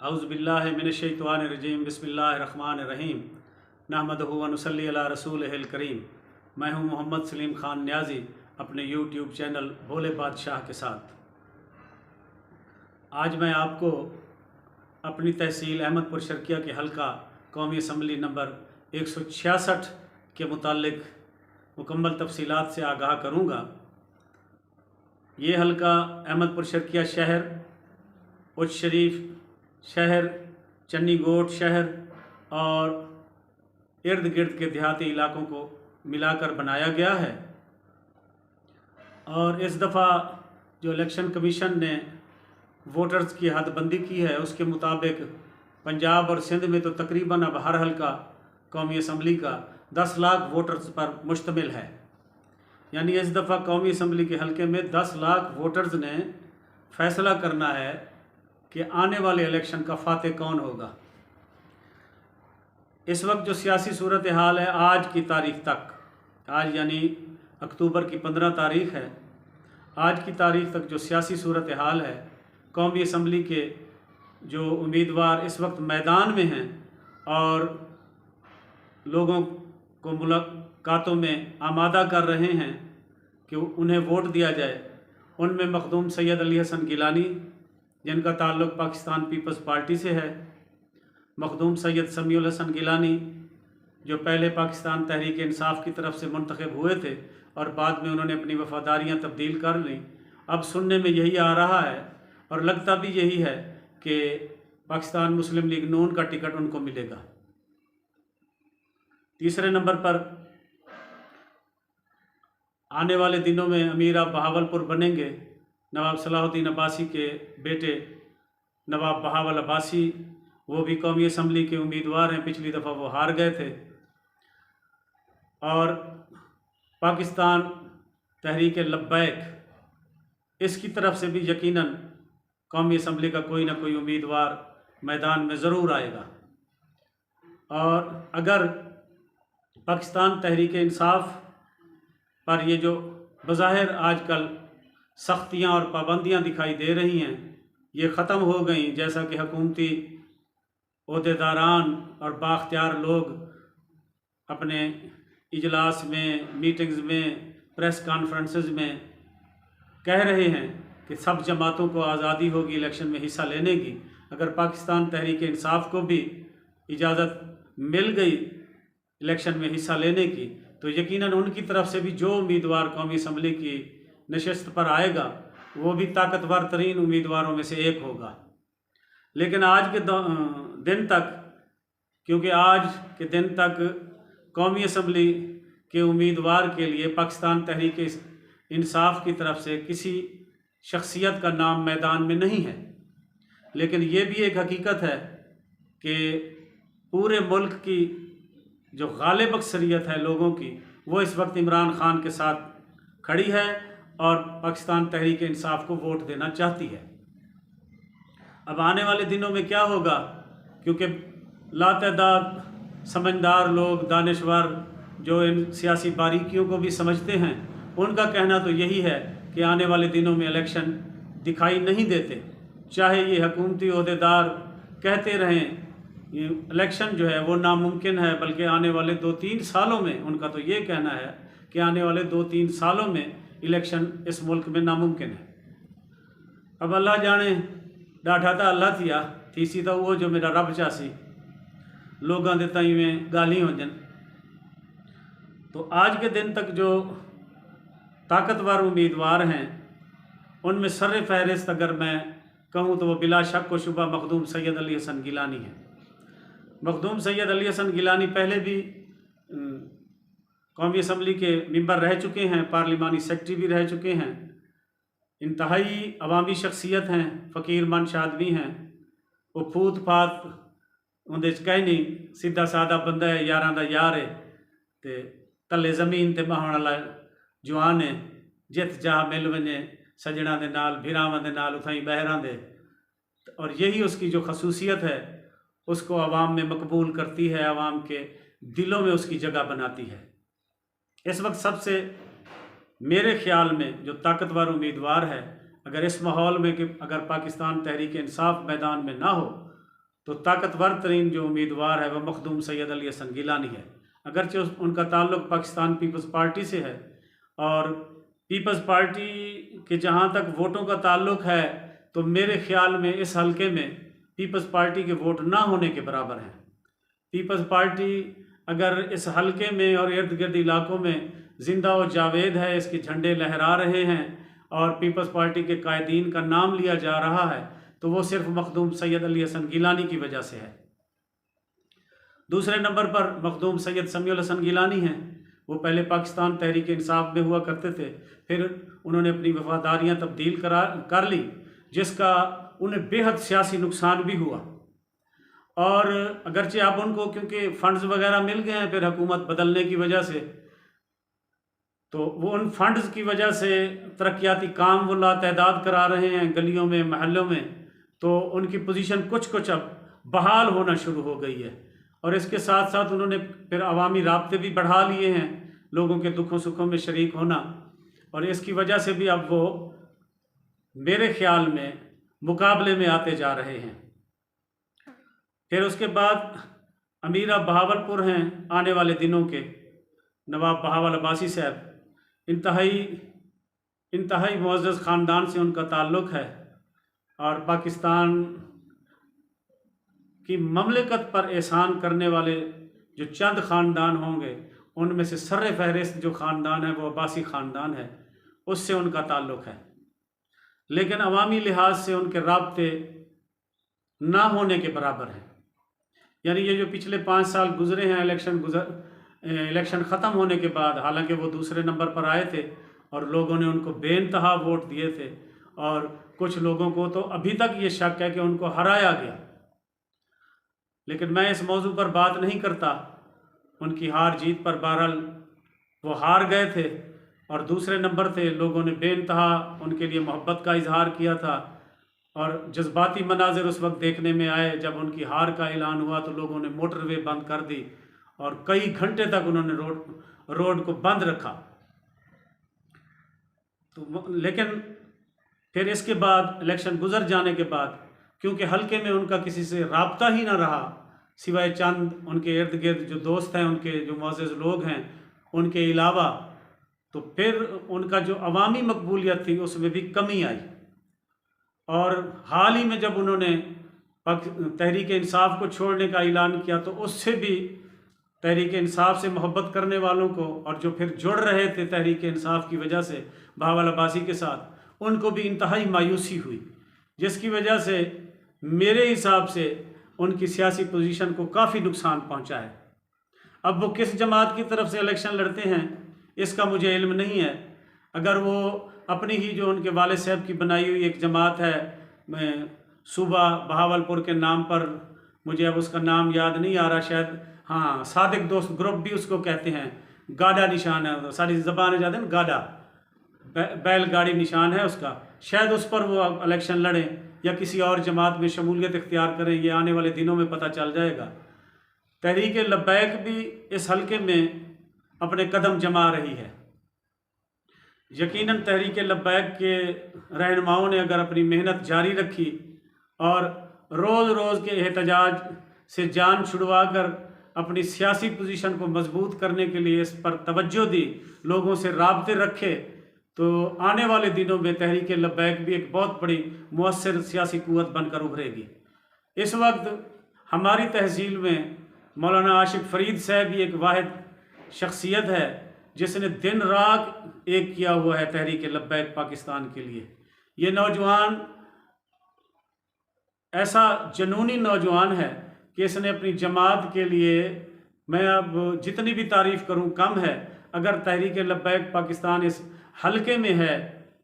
औज़ुबिल्लाहि मिनश्शैतानिर्रजीम बिस्मिल्लाहिर्रहमानिर्रहीम नहमदुहु व नुसल्ली अला रसूलिहिल करीम। मैं हूँ मोहम्मद सलीम ख़ान न्याज़ी अपने यूट्यूब चैनल भोले बादशाह के साथ। आज मैं आपको अपनी तहसील अहमदपुर शर्किया के हल्का कौमी असम्बली नंबर 166 के मुतालिक मुकम्मल तफसीलात से आगाह करूँगा। ये हल्का अहमदपुर शर्किया शहर, उच्च शरीफ शहर, चन्नी गोट शहर और इर्द गिर्द के देहाती इलाकों को मिलाकर बनाया गया है। और इस दफ़ा जो इलेक्शन कमीशन ने वोटर्स की हदबंदी की है उसके मुताबिक पंजाब और सिंध में तो तकरीबन अब हर हल्का कौमी असम्बली का 10 लाख वोटर्स पर मुश्तमिल है। यानी इस दफ़ा कौमी असम्बली के हल्के में 10 लाख वोटर्स ने फ़ैसला करना है कि आने वाले इलेक्शन का फातेह कौन होगा। इस वक्त जो सियासी सूरत हाल है आज की तारीख तक, आज यानी अक्टूबर की 15 तारीख है, आज की तारीख तक जो सियासी सूरत हाल है, कौमी असम्बली के जो उम्मीदवार इस वक्त मैदान में हैं और लोगों को मुलाकातों में आमादा कर रहे हैं कि उन्हें वोट दिया जाए, उनमें मखदूम सैयद अली हसन गिलानी जिनका ताल्लुक़ पाकिस्तान पीपल्स पार्टी से है, मखदूम सैयद समीउल हसन गिलानी जो पहले पाकिस्तान तहरीक इंसाफ की तरफ से मुंतखब हुए थे और बाद में उन्होंने अपनी वफ़ादारियाँ तब्दील कर लीं। अब सुनने में यही आ रहा है और लगता भी यही है कि पाकिस्तान मुस्लिम लीग नून का टिकट उनको मिलेगा। तीसरे नंबर पर आने वाले दिनों में अमीर ऑफ बहावलपुर बनेंगे नवाब सलाहुद्दीन अब्बासी के बेटे नवाब बहावल अब्बासी। वो भी कौमी असम्बली के उम्मीदवार हैं, पिछली दफ़ा वो हार गए थे। और पाकिस्तान तहरीक लब्बैक इसकी तरफ से भी यकीनन कौमी असम्बली का कोई ना कोई उम्मीदवार मैदान में ज़रूर आएगा। और अगर पाकिस्तान तहरीक इंसाफ पर ये जो बज़ाहिर आजकल सख्तियाँ और पाबंदियाँ दिखाई दे रही हैं ये ख़त्म हो गई, जैसा कि हुकूमती ओहदेदारान और बाख्तियार लोग अपने इजलास में, मीटिंग्स में, प्रेस कॉन्फ्रेंसेस में कह रहे हैं कि सब जमातों को आज़ादी होगी इलेक्शन में हिस्सा लेने की। अगर पाकिस्तान तहरीक इंसाफ को भी इजाज़त मिल गई इलेक्शन में हिस्सा लेने की तो यकीनन उनकी तरफ से भी जो उम्मीदवार कौमी असम्बली की नशस्त पर आएगा वो भी ताकतवर तरीन उम्मीदवारों में से एक होगा। लेकिन आज के दिन तक, क्योंकि आज के दिन तक कौमी असम्बली के उम्मीदवार के लिए पाकिस्तान तहरीक इंसाफ की तरफ से किसी शख्सियत का नाम मैदान में नहीं है। लेकिन ये भी एक हकीकत है कि पूरे मुल्क की जो गालिब अक्सरियत है लोगों की वो इस वक्त इमरान खान के साथ खड़ी है और पाकिस्तान तहरीक इंसाफ को वोट देना चाहती है। अब आने वाले दिनों में क्या होगा, क्योंकि लातदाद समझदार लोग, दानिशवर जो इन सियासी बारीकियों को भी समझते हैं, उनका कहना तो यही है कि आने वाले दिनों में इलेक्शन दिखाई नहीं देते। चाहे ये हुकूमती ओहदेदार कहते रहें ये इलेक्शन जो है वो नामुमकिन है, बल्कि आने वाले 2-3 सालों में, उनका तो ये कहना है कि आने वाले 2-3 सालों में इलेक्शन इस मुल्क में नामुमकिन है। अब अल्लाह जाने डाठा था अल्लाह थिया थीसी तो वो जो मेरा रब चासी लोगों के तई में गाली हो जन। तो आज के दिन तक जो ताकतवर उम्मीदवार हैं उनमें सर फहरिस्त अगर मैं कहूँ तो वो बिला शक व शुबा मखदूम सैयद अली हसन गिलानी है। मखदूम सैयद अली हसन गिलानी पहले भी कौमी असम्बली के मेंबर रह चुके हैं, पार्लिमानी सेक्रेटरी भी रह चुके हैं, इंतहाई अवामी शख्सियत हैं, फ़कीर मंश आदमी हैं। वो फूत फात उन्हें कह नहीं, सीधा सादा बंदा है, यारां दा यार है, ते तले ज़मीन ते बहाने वाला जवान है, जित जा मिल वने सजना दे नाल, भिरावां दे नाल, उथाई बहरां दे। और यही उसकी जो खसूसियत है उसको आवाम में मकबूल करती है, आवाम के दिलों में उसकी जगह बनाती है। इस वक्त सबसे मेरे ख्याल में जो ताकतवर उम्मीदवार है, अगर इस माहौल में कि अगर पाकिस्तान तहरीक इंसाफ मैदान में ना हो तो ताकतवर तरीन जो उम्मीदवार है वह मखदूम सैयद अली हसन गिलानी है। अगरचे उनका ताल्लुक़ पाकिस्तान पीपल्स पार्टी से है, और पीपल्स पार्टी के जहाँ तक वोटों का ताल्लुक़ है तो मेरे ख़्याल में इस हलके में पीपल्स पार्टी के वोट ना होने के बराबर हैं। पीपल्स पार्टी अगर इस हलके में और इर्द गिर्द इलाकों में ज़िंदा और जावेद है, इसके झंडे लहरा रहे हैं और पीपल्स पार्टी के कायदीन का नाम लिया जा रहा है, तो वो सिर्फ मखदूम सैयद अली हसन गिलानी की वजह से है। दूसरे नंबर पर मखदूम सैयद समीउल हसन गिलानी हैं। वो पहले पाकिस्तान तहरीक इंसाफ में हुआ करते थे, फिर उन्होंने अपनी वफादारियाँ तब्दील कर ली, जिसका उन्हें बेहद सियासी नुकसान भी हुआ। और अगरचे अब उनको क्योंकि फ़ंड्स वगैरह मिल गए हैं फिर हुकूमत बदलने की वजह से, तो वो उन फंड्स की वजह से तरक्याती काम वो लातदाद करा रहे हैं गलियों में, महलों में, तो उनकी पोजीशन कुछ अब बहाल होना शुरू हो गई है। और इसके साथ साथ उन्होंने फिर अवामी राब्ते भी बढ़ा लिए हैं, लोगों के दुखों सुखों में शरीक होना, और इसकी वजह से भी अब वो मेरे ख़्याल में मुकाबले में आते जा रहे हैं। फिर उसके बाद अमीरा बहावलपुर हैं आने वाले दिनों के, नवाब बहावल अब्बासी साहब, इंतहाई मुअज़्ज़ज़ ख़ानदान से उनका ताल्लुक़ है, और पाकिस्तान की ममलिकत पर एहसान करने वाले जो चंद ख़ानदान होंगे उनमें से सर्रे फहरिस्त जो ख़ानदान है वो अब्बासी ख़ानदान है, उससे उनका ताल्लुक़ है। लेकिन अवामी लिहाज से उनके राब्ते ना होने के बराबर हैं। यानी ये जो पिछले 5 साल गुजरे हैं इलेक्शन ख़त्म होने के बाद, हालांकि वो दूसरे नंबर पर आए थे और लोगों ने उनको बेइंतहा वोट दिए थे, और कुछ लोगों को तो अभी तक ये शक है कि उनको हराया गया। लेकिन मैं इस मौजू पर बात नहीं करता, उनकी हार जीत पर बहरहाल वो हार गए थे और दूसरे नंबर थे। लोगों ने बेइंतहा उनके लिए मोहब्बत का इजहार किया था, और जज्बाती मनाजिर उस वक्त देखने में आए जब उनकी हार का ऐलान हुआ तो लोगों ने मोटरवे बंद कर दी और कई घंटे तक उन्होंने रोड को बंद रखा। तो लेकिन फिर इसके बाद इलेक्शन गुजर जाने के बाद, क्योंकि हल्के में उनका किसी से राब्ता ही ना रहा सिवाय चंद उनके इर्द गिर्द जो दोस्त हैं, उनके जो मुअज़्ज़ज़ लोग हैं, उनके अलावा, तो फिर उनका जो अवामी मकबूलियत थी उसमें भी कमी आई। और हाल ही में जब उन्होंने तहरीक इंसाफ को छोड़ने का ऐलान किया तो उससे भी तहरीक इंसाफ से मोहब्बत करने वालों को, और जो फिर जुड़ रहे थे तहरीक इंसाफ की वजह से बहावल अब्बासी के साथ, उनको भी इंतहाई मायूसी हुई, जिसकी वजह से मेरे हिसाब से उनकी सियासी पोजीशन को काफ़ी नुकसान पहुंचा है। अब वो किस जमात की तरफ से इलेक्शन लड़ते हैं इसका मुझे इल्म नहीं है। अगर वो अपनी ही जो उनके वालिद साहब की बनाई हुई एक जमात है सूबा बहावलपुर के नाम पर, मुझे अब उसका नाम याद नहीं आ रहा, शायद हाँ सादिक दोस्त ग्रुप भी उसको कहते हैं, गाड़ा निशान है, सारी ज़बान ज़्यादा ना, गाड़ा बैलगाड़ी निशान है उसका, शायद उस पर वो इलेक्शन लड़ें या किसी और जमात में शमूलियत इख्तियार करें, ये आने वाले दिनों में पता चल जाएगा। तहरीक लब्बैक भी इस हलके में अपने कदम जमा रही है। यकीनन तहरीक लब्बैक के रहनुमाओं ने अगर अपनी मेहनत जारी रखी और रोज़ रोज़ के एहतजाज से जान छुड़वा कर अपनी सियासी पोजीशन को मजबूत करने के लिए इस पर तवज्जो दी, लोगों से राब्ते रखे, तो आने वाले दिनों में तहरीक लब्बैक भी एक बहुत बड़ी मुअस्सिर सियासी क़ुव्वत बनकर उभरेगी। इस वक्त हमारी तहसील में मौलाना आशिक फ़रीद साहब भी एक वाहिद शख्सियत है जिसने दिन रात एक किया हुआ है तहरीक लब्बैक पाकिस्तान के लिए। ये नौजवान ऐसा जनूनी नौजवान है कि इसने अपनी जमात के लिए, मैं अब जितनी भी तारीफ़ करूं कम है। अगर तहरीक लब्बैक पाकिस्तान इस हलके में है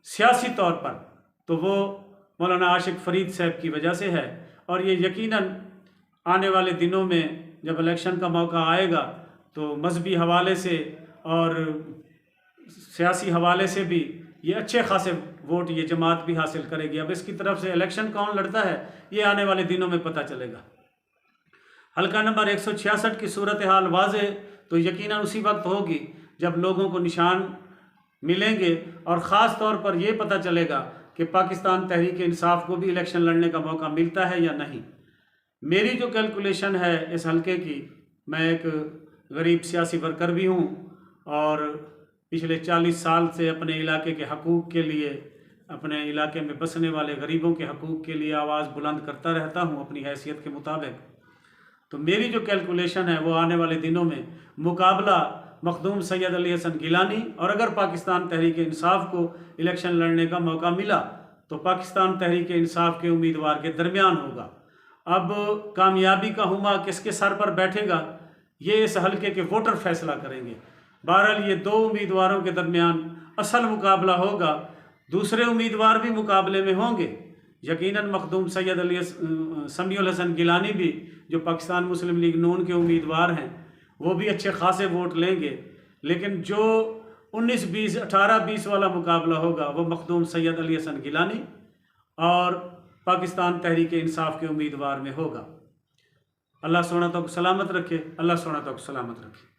सियासी तौर पर तो वो मौलाना आशिक फ़रीद साहब की वजह से है, और ये यकीनन आने वाले दिनों में जब इलेक्शन का मौका आएगा तो मजहबी हवाले से और सियासी हवाले से भी ये अच्छे खासे वोट ये जमात भी हासिल करेगी। अब इसकी तरफ से इलेक्शन कौन लड़ता है ये आने वाले दिनों में पता चलेगा। हल्का नंबर 166 की सूरत हाल वाज़े तो यकीनन उसी वक्त होगी जब लोगों को निशान मिलेंगे और ख़ास तौर पर यह पता चलेगा कि पाकिस्तान तहरीक इंसाफ को भी इलेक्शन लड़ने का मौका मिलता है या नहीं। मेरी जो कैलकुलेशन है इस हलके की, मैं एक गरीब सियासी वर्कर भी हूँ और पिछले 40 साल से अपने इलाके के हकूक़ के लिए, अपने इलाके में बसने वाले गरीबों के हकूक़ के लिए आवाज़ बुलंद करता रहता हूँ अपनी हैसियत के मुताबिक। तो मेरी जो कैलकुलेशन है वो आने वाले दिनों में मुकाबला मखदूम सैयद अली हसन गिलानी, और अगर पाकिस्तान तहरीक इंसाफ को इलेक्शन लड़ने का मौका मिला तो पाकिस्तान तहरीक इंसाफ के उम्मीदवार के दरमियान होगा। अब कामयाबी का हुमा किसके सर पर बैठेगा ये इस हलके के वोटर फैसला करेंगे। बहरहाल ये दो उम्मीदवारों के दरमियान असल मुकाबला होगा। दूसरे उम्मीदवार भी मुकाबले में होंगे, यकीनन मखदूम सैयद अली समीउल हसन गिलानी भी जो पाकिस्तान मुस्लिम लीग नून के उम्मीदवार हैं वो भी अच्छे खासे वोट लेंगे, लेकिन जो 19-20 18-20 वाला मुकाबला होगा वो मखदूम सैयद अली हसन गिलानी और पाकिस्तान तहरीक इंसाफ के उम्मीदवार में होगा। अल्लाह सोना तो सलामत रखे, अल्लाह सोना तो सलामत रखे।